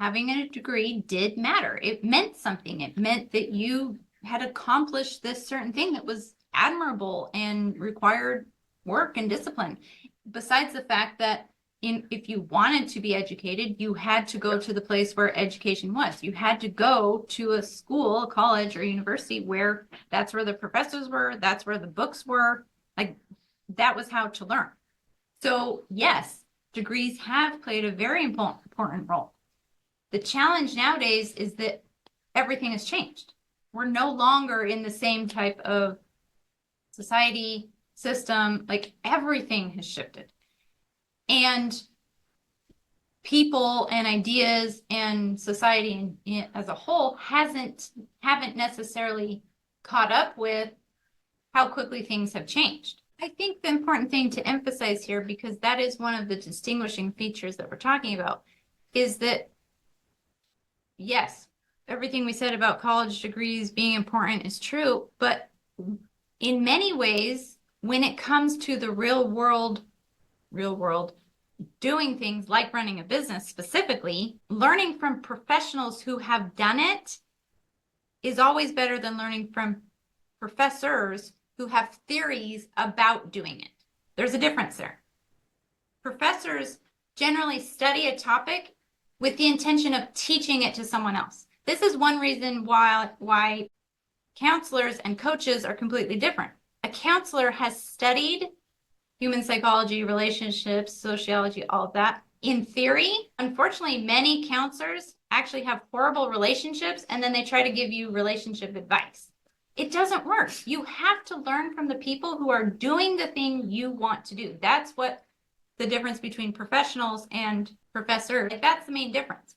having a degree did matter. It meant something. It meant that you had accomplished this certain thing that was admirable and required work and discipline. Besides the fact that if you wanted to be educated, you had to go to the place where education was. You had to go to a school, a college, or university where that's where the professors were, that's where the books were. Like, that was how to learn. So yes, degrees have played a very important role. The challenge nowadays is that everything has changed. We're no longer in the same type of society, system, like everything has shifted. And people and ideas and society as a whole haven't necessarily caught up with how quickly things have changed. I think the important thing to emphasize here, because that is one of the distinguishing features that we're talking about, is that yes, everything we said about college degrees being important is true, but in many ways, when it comes to the real world doing things like running a business specifically, learning from professionals who have done it is always better than learning from professors who have theories about doing it. There's a difference there. Professors generally study a topic with the intention of teaching it to someone else. This is one reason why counselors and coaches are completely different. A counselor has studied human psychology, relationships, sociology, all of that in theory. Unfortunately, many counselors actually have horrible relationships and then they try to give you relationship advice. It doesn't work. You have to learn from the people who are doing the thing you want to do. That's what the difference between professionals and professors. That's the main difference.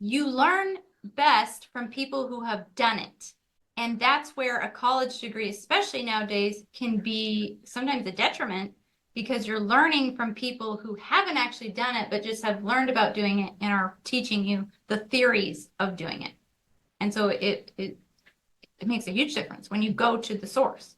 You learn best from people who have done it. And that's where a college degree, especially nowadays, can be sometimes a detriment, because you're learning from people who haven't actually done it, but just have learned about doing it and are teaching you the theories of doing it. And so it makes a huge difference when you go to the source.